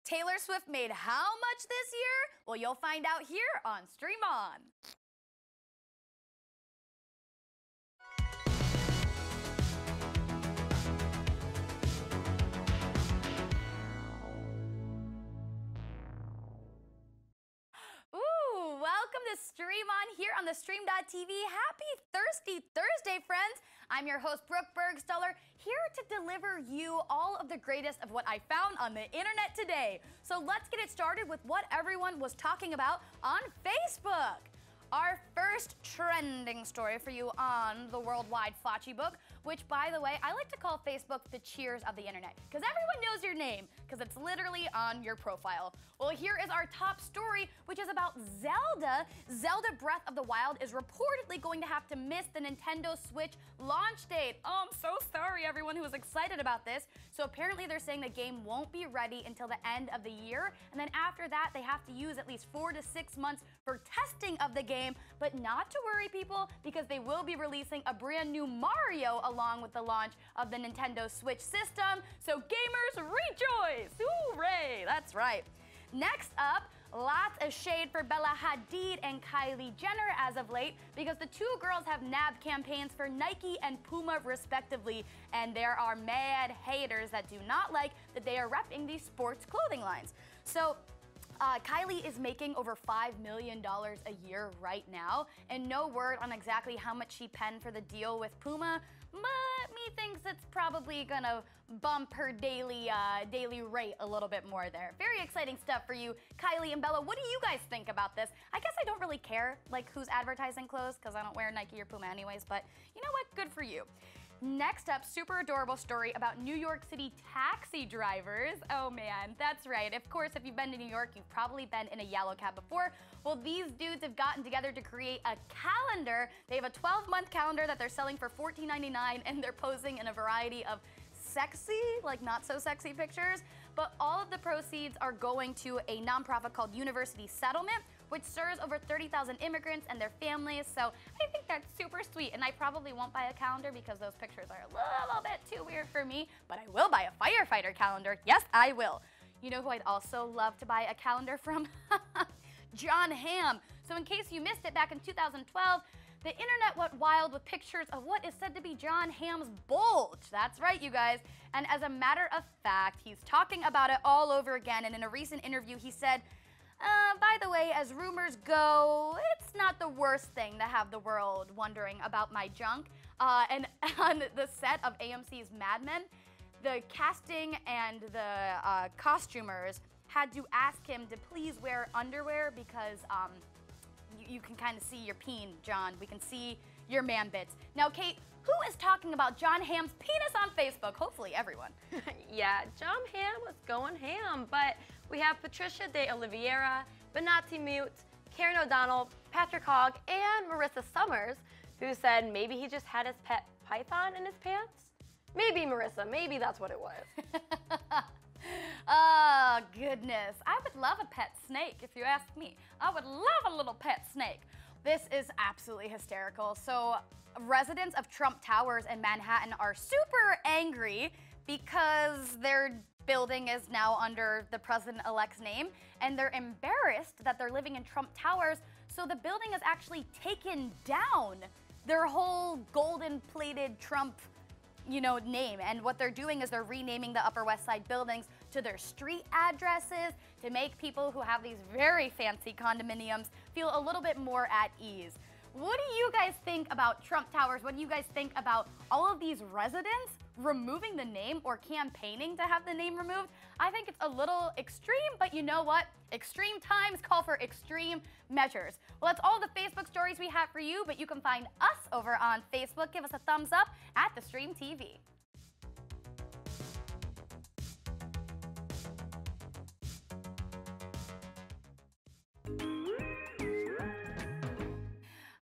Taylor Swift made how much this year? Well, you'll find out here on Stream On. Ooh, welcome to Stream On here on the Stream.tv. Happy Thirsty Thursday, friends. I'm your host, Brooke Bergstoller, here to deliver you all of the greatest of what I found on the internet today. So let's get it started with what everyone was talking about on Facebook. Our first trending story for you on the worldwide Fauci book, which, by the way, I like to call Facebook the Cheers of the internet, because everyone knows your name, because it's literally on your profile. Well, here is our top story, which is about Zelda. Zelda Breath of the Wild is reportedly going to have to miss the Nintendo Switch launch date. Oh, I'm so sorry, everyone who was excited about this. So apparently they're saying the game won't be ready until the end of the year, and then after that, they have to use at least 4 to 6 months for testing of the game. But not to worry, people, because they will be releasing a brand new Mario along with the launch of the Nintendo Switch system. So gamers, rejoice! Hooray! That's right. Next up, lots of shade for Bella Hadid and Kylie Jenner as of late, because the two girls have nabbed campaigns for Nike and Puma respectively, and there are mad haters that do not like that they are repping these sports clothing lines. So Kylie is making over $5 million a year right now, and no word on exactly how much she penned for the deal with Puma, but methinks it's probably gonna bump her daily rate a little bit more there. Very exciting stuff for you, Kylie and Bella. What do you guys think about this? I guess I don't really care, like, who's advertising clothes, because I don't wear Nike or Puma anyways, but you know what? Good for you. Next up, super adorable story about New York City taxi drivers. Oh man, that's right. Of course, if you've been to New York, you've probably been in a yellow cab before. Well, these dudes have gotten together to create a calendar. They have a 12-month calendar that they're selling for $14.99, and they're posing in a variety of sexy, like not so sexy pictures. But all of the proceeds are going to a nonprofit called University Settlement, which serves over 30,000 immigrants and their families. So I think that's super sweet. And I probably won't buy a calendar because those pictures are a little bit too weird for me, but I will buy a firefighter calendar. Yes, I will. You know who I'd also love to buy a calendar from? Jon Hamm. So in case you missed it, back in 2012, the internet went wild with pictures of what is said to be Jon Hamm's bulge. That's right, you guys. And as a matter of fact, he's talking about it all over again. And in a recent interview, he said, by the way, as rumors go, it's not the worst thing to have the world wondering about my junk. And on the set of AMC's Mad Men, the casting and the costumers had to ask him to please wear underwear because you can kind of see your peen, John. We can see your man bits. Now, Kate, who is talking about Jon Hamm's penis on Facebook? Hopefully everyone. Yeah, Jon Hamm was going ham, but we have Patricia de Oliveira, Benatti Mute, Karen O'Donnell, Patrick Hogg, and Marissa Summers, who said maybe he just had his pet python in his pants? Maybe, Marissa, maybe that's what it was. Oh, goodness. I would love a pet snake, if you ask me. I would love a little pet snake. This is absolutely hysterical. So, residents of Trump Towers in Manhattan are super angry because their building is now under the president-elect's name, and they're embarrassed that they're living in Trump Towers, so the building has actually taken down their whole golden-plated Trump, name. And what they're doing is they're renaming the Upper West Side buildings to their street addresses to make people who have these very fancy condominiums feel a little bit more at ease. What do you guys think about Trump Towers? What do you guys think about all of these residents removing the name or campaigning to have the name removed? I think it's a little extreme, but you know what? Extreme times call for extreme measures. Well, that's all the Facebook stories we have for you, but you can find us over on Facebook. Give us a thumbs up at The Stream TV.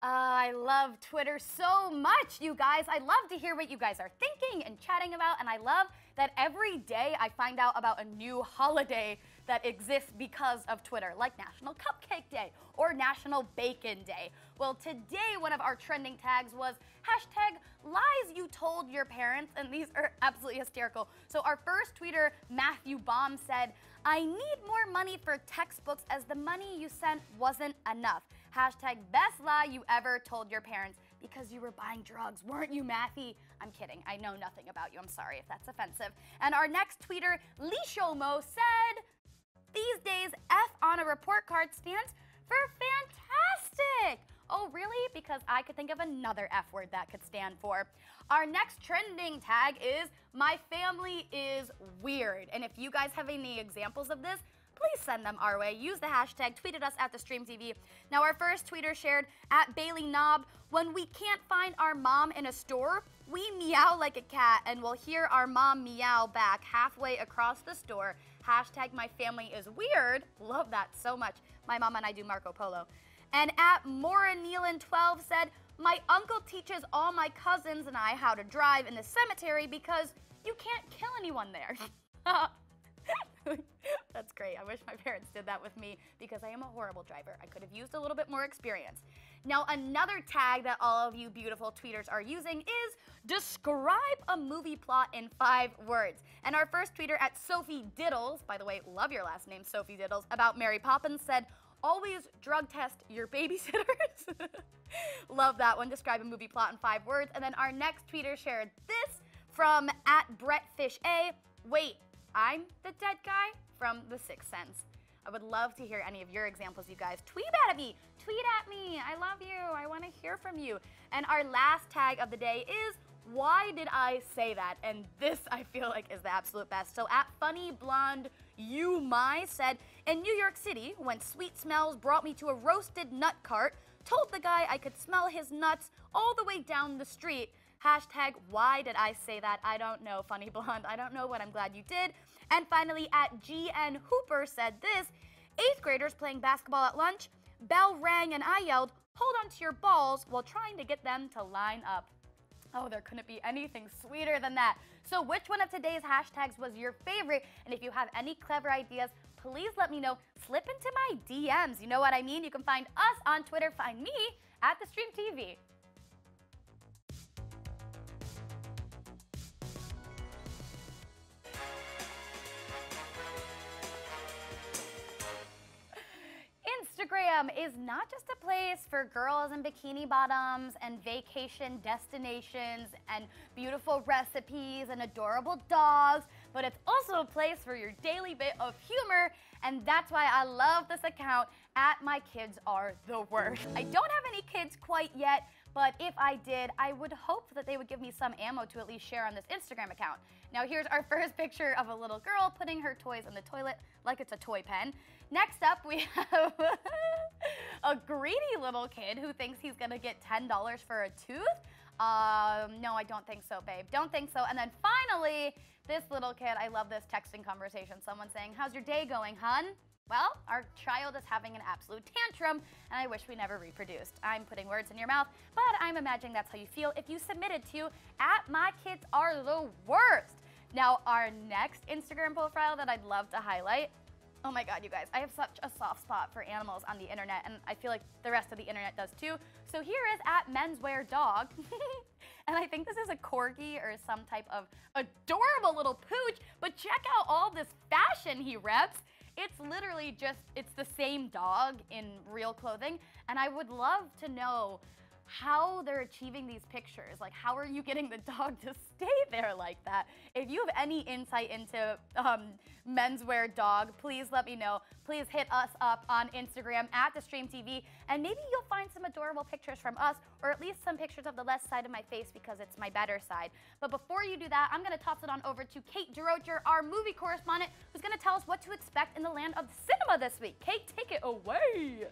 I love Twitter so much, you guys. I love to hear what you guys are thinking and chatting about, and I love that every day I find out about a new holiday that exists because of Twitter, like National Cupcake Day or National Bacon Day. Well, today one of our trending tags was hashtag lies you told your parents, and these are absolutely hysterical. So our first tweeter, Matthew Baum, said, I need more money for textbooks as the money you sent wasn't enough. Hashtag best lie you ever told your parents because you were buying drugs, weren't you, Matthew? I'm kidding. I know nothing about you. I'm sorry if that's offensive. And our next tweeter, Lishomo, said, these days, F on a report card stands for fantastic. Oh, really? Because I could think of another F word that could stand for. Our next trending tag is my family is weird. And if you guys have any examples of this, please send them our way. Use the hashtag, tweet at us at TheStreamTV. Now, our first tweeter shared at Bailey Knob, when we can't find our mom in a store, we meow like a cat and we'll hear our mom meow back halfway across the store. Hashtag my family is weird. Love that so much. My mom and I do Marco Polo. And at Maura Nealon 12 said, my uncle teaches all my cousins and I how to drive in the cemetery because you can't kill anyone there. That's great. I wish my parents did that with me because I am a horrible driver. I could have used a little bit more experience. Now, another tag that all of you beautiful tweeters are using is describe a movie plot in 5 words. And our first tweeter at Sophie Diddles, by the way, love your last name, Sophie Diddles, about Mary Poppins said, always drug test your babysitters. Love that one. Describe a movie plot in 5 words. And then our next tweeter shared this from at BrettFishA. Wait, I'm the dead guy from The Sixth Sense. I would love to hear any of your examples, you guys. Tweet at me. Tweet at me. I love you. I want to hear from you. And our last tag of the day is, why did I say that? And this, I feel like, is the absolute best. So at Funny Blonde You My said, in New York City, when sweet smells brought me to a roasted nut cart, told the guy I could smell his nuts all the way down the street. Hashtag, why did I say that? I don't know, Funny Blonde. I don't know, but I'm glad you did. And finally, at GN Hooper said this, 8th graders playing basketball at lunch, bell rang and I yelled, hold on to your balls while trying to get them to line up. Oh, there couldn't be anything sweeter than that. So which one of today's hashtags was your favorite? And if you have any clever ideas, please let me know. Slip into my DMs. You know what I mean? You can find us on Twitter. Find me at TheStreamTV. Instagram is not just a place for girls in bikini bottoms and vacation destinations and beautiful recipes and adorable dogs, but it's also a place for your daily bit of humor, and that's why I love this account at My Kids Are the Worst. I don't have any kids quite yet, but if I did, I would hope that they would give me some ammo to at least share on this Instagram account. Now here's our first picture of a little girl putting her toys in the toilet like it's a toy pen. Next up, we have a greedy little kid who thinks he's gonna get $10 for a tooth. No, I don't think so, babe. Don't think so. And then finally, this little kid, I love this texting conversation. Someone saying, how's your day going, hun? Well, our child is having an absolute tantrum, and I wish we never reproduced. I'm putting words in your mouth, but I'm imagining that's how you feel if you submitted to at My Kids Are the Worst. Now, our next Instagram profile that I'd love to highlight, oh my God, you guys, I have such a soft spot for animals on the internet, and I feel like the rest of the internet does too. So here is at Menswear Dog, and I think this is a corgi or some type of adorable little pooch, but check out all this fashion he reps. It's literally just, it's the same dog in real clothing, and I would love to know how they're achieving these pictures. Like, how are you getting the dog to stay there like that? If you have any insight into Menswear Dog, please let me know. Please hit us up on Instagram at TheStreamTV, and maybe you'll find some adorable pictures from us, or at least some pictures of the left side of my face because it's my better side. But before you do that, I'm gonna toss it on over to Kate DeRocher, our movie correspondent, who's gonna tell us what to expect in the land of cinema this week. Kate, take it away.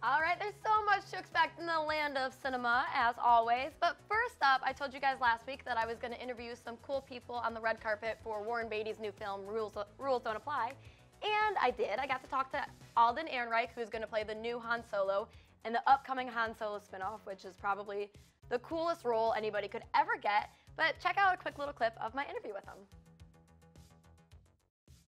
All right, there's so much to expect in the land of cinema, as always. But first up, I told you guys last week that I was going to interview some cool people on the red carpet for Warren Beatty's new film, Rules Don't Apply. And I did. I got to talk to Alden Ehrenreich, who's going to play the new Han Solo, in the upcoming Han Solo spinoff, which is probably the coolest role anybody could ever get. But check out a quick little clip of my interview with him.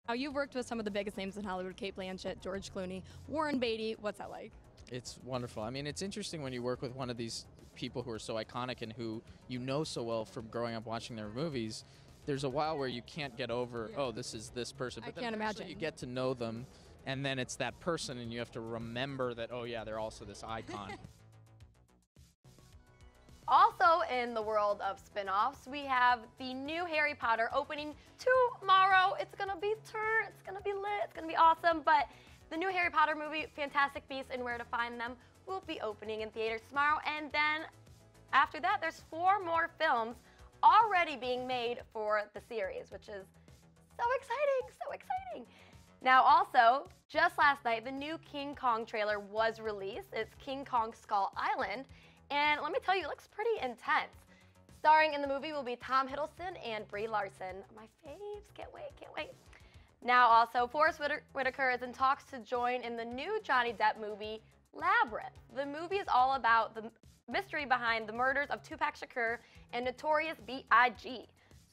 Now, you've worked with some of the biggest names in Hollywood, Cate Blanchett, George Clooney, Warren Beatty. What's that like? It's wonderful. I mean, it's interesting when you work with one of these people who are so iconic and who you know so well from growing up watching their movies. There's a while where you can't get over, oh, this is this person. But I can't imagine. You get to know them, and then it's that person, and you have to remember that, oh, yeah, they're also this icon. Also in the world of spin-offs, we have the new Harry Potter opening tomorrow. It's gonna be it's gonna be lit, it's gonna be awesome. But the new Harry Potter movie, Fantastic Beasts and Where to Find Them, will be opening in theaters tomorrow. And then after that, there's 4 more films already being made for the series, which is so exciting, so exciting. Now also, just last night, the new King Kong trailer was released. It's King Kong Skull Island. And let me tell you, it looks pretty intense. Starring in the movie will be Tom Hiddleston and Brie Larson. My faves, can't wait, can't wait. Now also, Forest Whitaker is in talks to join in the new Johnny Depp movie, Labyrinth. The movie is all about the mystery behind the murders of Tupac Shakur and Notorious B.I.G.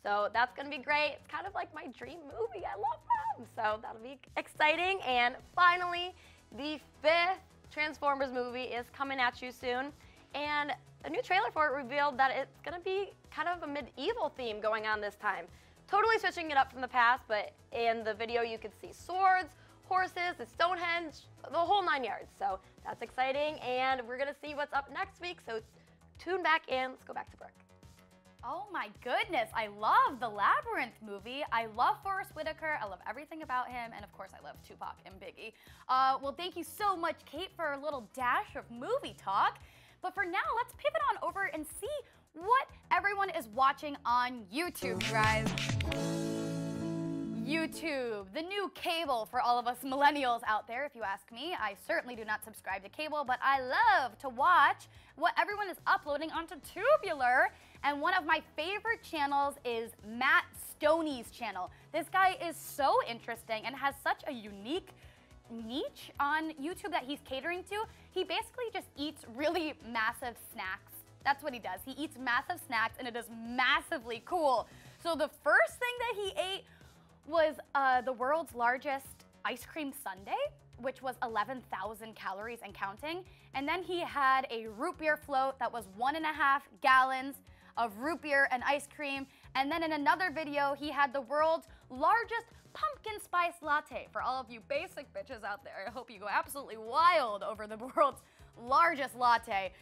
So that's gonna be great. It's kind of like my dream movie. I love them. So that'll be exciting. And finally, the 5th Transformers movie is coming at you soon. And a new trailer for it revealed that it's going to be kind of a medieval theme going on this time. Totally switching it up from the past, but in the video you could see swords, horses, the Stonehenge, the whole 9 yards. So that's exciting, and we're going to see what's up next week. So tune back in. Let's go back to Brooke. Oh my goodness, I love the Labyrinth movie. I love Forest Whitaker. I love everything about him. And of course, I love Tupac and Biggie. Well, thank you so much, Kate, for a little dash of movie talk. But for now, let's pivot on over and see what everyone is watching on YouTube, guys. YouTube, the new cable for all of us millennials out there, if you ask me. I certainly do not subscribe to cable, but I love to watch what everyone is uploading onto Tubular. And one of my favorite channels is Matt Stoney's channel. This guy is so interesting and has such a unique niche on YouTube that he's catering to. He basically just eats really massive snacks. That's what he does. He eats massive snacks, and it is massively cool. So the first thing that he ate was the world's largest ice cream sundae, which was 11,000 calories and counting. And then he had a root beer float that was 1.5 gallons of root beer and ice cream. And then in another video, he had the world's largest pumpkin spice latte. For all of you basic bitches out there, I hope you go absolutely wild over the world's largest latte.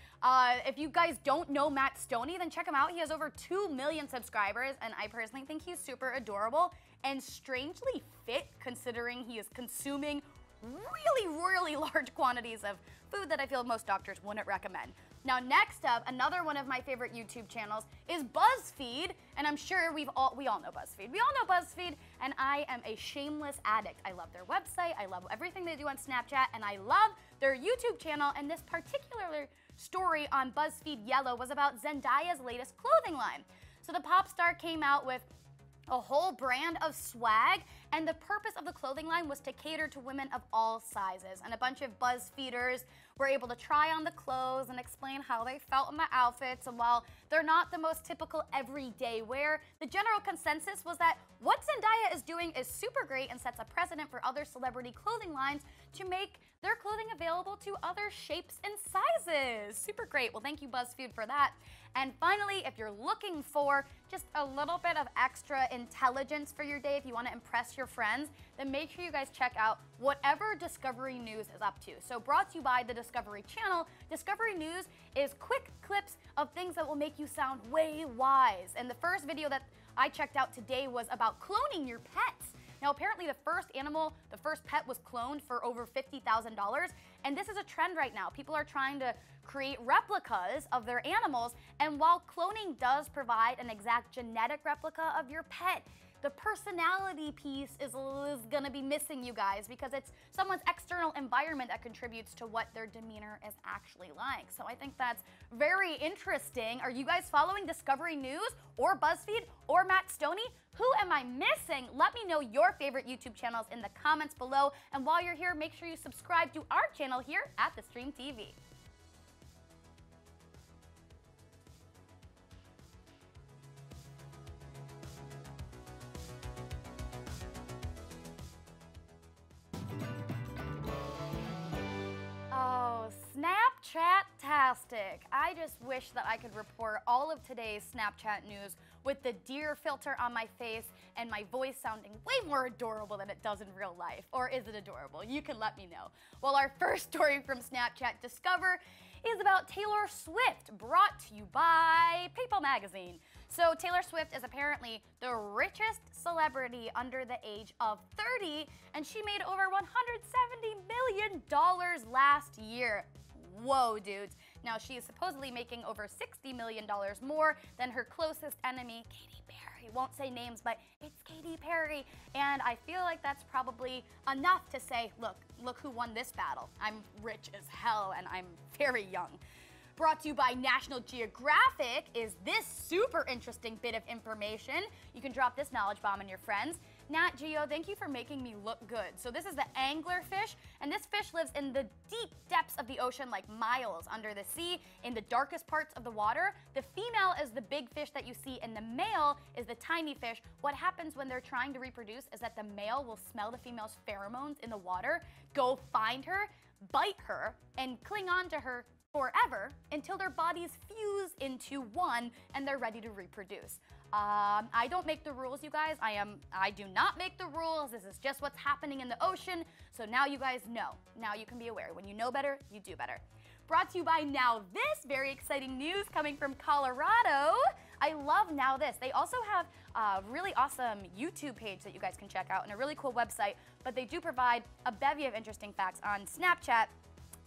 If you guys don't know Matt Stoney, then check him out. He has over 2 million subscribers, and I personally think he's super adorable and strangely fit, considering he is consuming really large quantities of food that I feel most doctors wouldn't recommend. Now, next up, another one of my favorite YouTube channels is BuzzFeed, and I'm sure we all know BuzzFeed. We all know BuzzFeed, and I am a shameless addict. I love their website, I love everything they do on Snapchat, and I love their YouTube channel. And this particular story on BuzzFeed Yellow was about Zendaya's latest clothing line. So the pop star came out with a whole brand of swag, and the purpose of the clothing line was to cater to women of all sizes. And a bunch of BuzzFeeders were able to try on the clothes and explain how they felt in the outfits. And while they're not the most typical everyday wear, the general consensus was that what Zendaya is doing is super great and sets a precedent for other celebrity clothing lines to make their clothing available to other shapes and sizes. Super great. Well, thank you, BuzzFeed, for that. And finally, if you're looking for just a little bit of extra intelligence for your day, if you want to impress your friends, then make sure you guys check out whatever Discovery News is up to. So brought to you by the Discovery Channel, Discovery News is quick clips of things that will make you sound way wise. And the first video that I checked out today was about cloning your pets. Now, apparently the first pet was cloned for over $50,000, and this is a trend right now. People are trying to create replicas of their animals, and while cloning does provide an exact genetic replica of your pet, the personality piece is gonna be missing, you guys, because it's someone's external environment that contributes to what their demeanor is actually like. So I think that's very interesting. Are you guys following Discovery News or BuzzFeed or Matt Stoney? Who am I missing? Let me know your favorite YouTube channels in the comments below. And while you're here, make sure you subscribe to our channel here at The Stream TV. fantastic. I just wish that I could report all of today's Snapchat news with the deer filter on my face and my voice sounding way more adorable than it does in real life. Or is it adorable? You can let me know. Well, our first story from Snapchat Discover is about Taylor Swift, brought to you by People magazine. So Taylor Swift is apparently the richest celebrity under the age of 30, and she made over $170 million last year. Whoa, dudes. Now, she is supposedly making over $60 million more than her closest enemy, Katy Perry. Won't say names, but it's Katy Perry. And I feel like that's probably enough to say, look who won this battle. I'm rich as hell, and I'm very young. Brought to you by National Geographic is this super interesting bit of information. You can drop this knowledge bomb on your friends. Nat Geo, thank you for making me look good. So this is the anglerfish, and this fish lives in the deep depths of the ocean, like miles under the sea, in the darkest parts of the water. The female is the big fish that you see, and the male is the tiny fish. What happens when they're trying to reproduce is that the male will smell the female's pheromones in the water, go find her, bite her, and cling on to her forever until their bodies fuse into one and they're ready to reproduce. I don't make the rules, you guys. I do not make the rules. This is just what's happening in the ocean. So now you guys know. Now you can be aware. When you know better, you do better. Brought to you by Now This, very exciting news coming from Colorado. I love Now This. They also have a really awesome YouTube page that you guys can check out and a really cool website, but they do provide a bevy of interesting facts on Snapchat.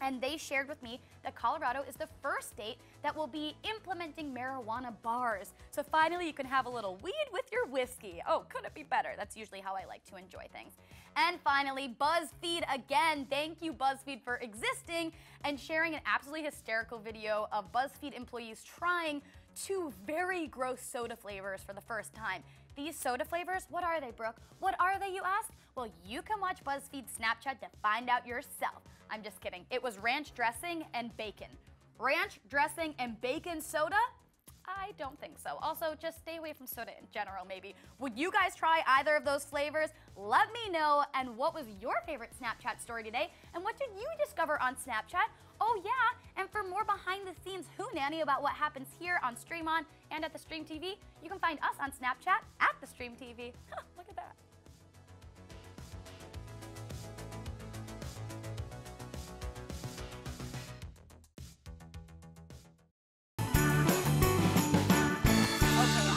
And they shared with me that Colorado is the first state that will be implementing marijuana bars. So finally you can have a little weed with your whiskey. Oh, could it be better? That's usually how I like to enjoy things. And finally, BuzzFeed again. Thank you, BuzzFeed, for existing and sharing an absolutely hysterical video of BuzzFeed employees trying 2 very gross soda flavors for the first time. These soda flavors, what are they, Brooke? What are they, you ask? Well, you can watch BuzzFeed Snapchat to find out yourself. I'm just kidding. It was ranch dressing and bacon. Ranch dressing and bacon soda? I don't think so. Also, just stay away from soda in general, maybe. Would you guys try either of those flavors? Let me know. And what was your favorite Snapchat story today? And what did you discover on Snapchat? Oh yeah, and for more behind the scenes who-nanny about what happens here on Stream On and at the Stream TV, you can find us on Snapchat at the Stream TV. Look at that.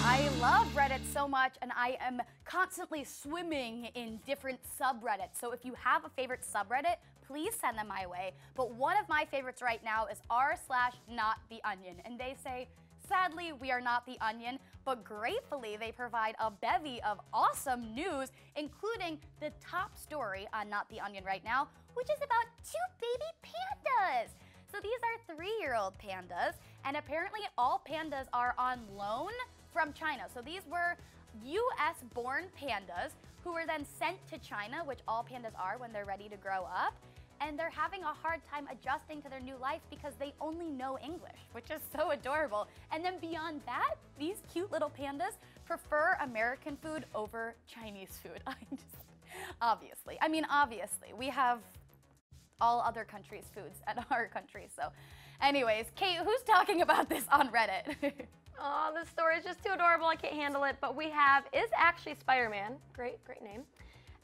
I love Reddit so much, and I am constantly swimming in different subreddits. So if you have a favorite subreddit, please send them my way. But one of my favorites right now is r/NotTheOnion. And they say, sadly, we are not the Onion, but gratefully they provide a bevy of awesome news, including the top story on Not the Onion right now, which is about 2 baby pandas. So these are 3-year-old pandas, and apparently all pandas are on loan from China. So these were US-born pandas who were then sent to China, which all pandas are when they're ready to grow up, and they're having a hard time adjusting to their new life because they only know English, which is so adorable. And then beyond that, these cute little pandas prefer American food over Chinese food. Obviously, we have all other countries' foods at our country. So anyways, Kate, who's talking about this on Reddit? Oh, this story is just too adorable. I can't handle it. But we have is actually Spider-Man. Great name.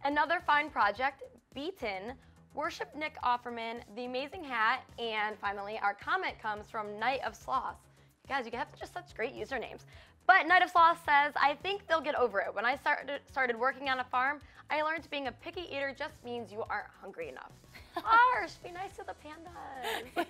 Another fine project, Beaten, Worship Nick Offerman, The Amazing Hat, and finally, our comment comes from Night of Sloth. Guys, you have just such great usernames. But Night of Sloth says, I think they'll get over it. When I started working on a farm, I learned being a picky eater just means you aren't hungry enough. Harsh, be nice to the pandas.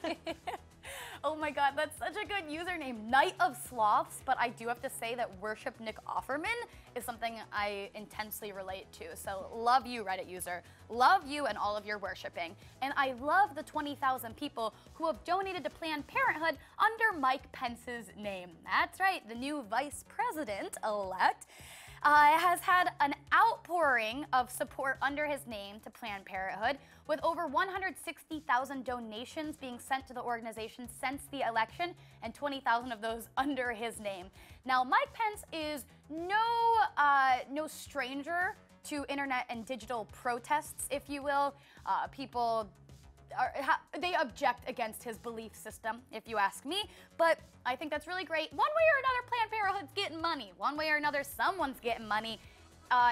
Oh my god, that's such a good username, Night of Sloths, but I do have to say that Worship Nick Offerman is something I intensely relate to. So love you, Reddit user. Love you and all of your worshiping. And I love the 20,000 people who have donated to Planned Parenthood under Mike Pence's name. That's right, the new vice president-elect has had an outpouring of support under his name to Planned Parenthood, with over 160,000 donations being sent to the organization since the election, and 20,000 of those under his name. Now, Mike Pence is no stranger to internet and digital protests, if you will. People they object against his belief system, if you ask me. But I think that's really great. One way or another, Planned Parenthood's getting money. One way or another, someone's getting money.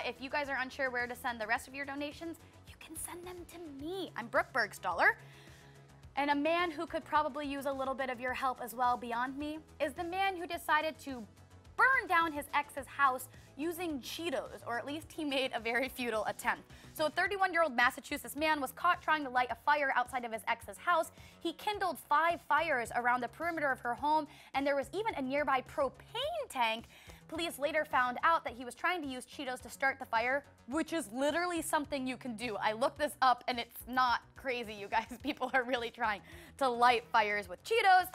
If you guys are unsure where to send the rest of your donations, you can send them to me. I'm Brooke Bergstaller. And a man who could probably use a little bit of your help as well beyond me is the man who decided to burn down his ex's house using Cheetos, or at least he made a very futile attempt. So a 31-year-old Massachusetts man was caught trying to light a fire outside of his ex's house. He kindled 5 fires around the perimeter of her home, and there was even a nearby propane tank. Police later found out that he was trying to use Cheetos to start the fire, which is literally something you can do. I looked this up and it's not crazy, you guys. People are really trying to light fires with Cheetos.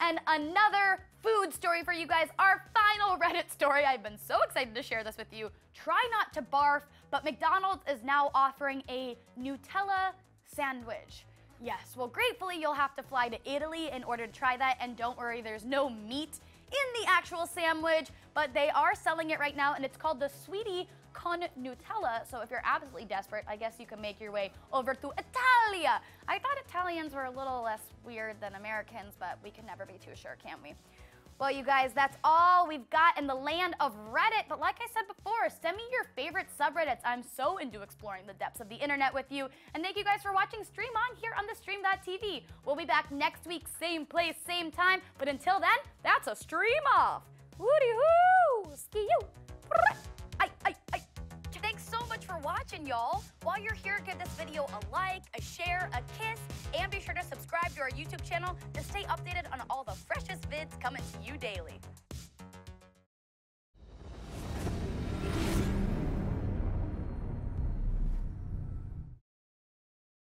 And another food story for you guys, our final Reddit story. I've been so excited to share this with you. Try not to barf, but McDonald's is now offering a Nutella sandwich. Yes, well, gratefully, you'll have to fly to Italy in order to try that, and don't worry, there's no meat in the actual sandwich, but they are selling it right now, and it's called the Sweetie con Nutella. So if you're absolutely desperate, I guess you can make your way over to Italia. I thought Italians were a little less weird than Americans, but we can never be too sure, can we? Well, you guys, that's all we've got in the land of Reddit. But like I said before, send me your favorite subreddits. I'm so into exploring the depths of the internet with you. And thank you guys for watching Stream On here on the Stream.tv. We'll be back next week, same place, same time. But until then, that's a stream off. Woody-hoo! Ski you! Thanks so much for watching, y'all. While you're here, give this video a like, a share, a kiss, and be sure to subscribe to our YouTube channel to stay updated on all the freshest vids coming to you daily.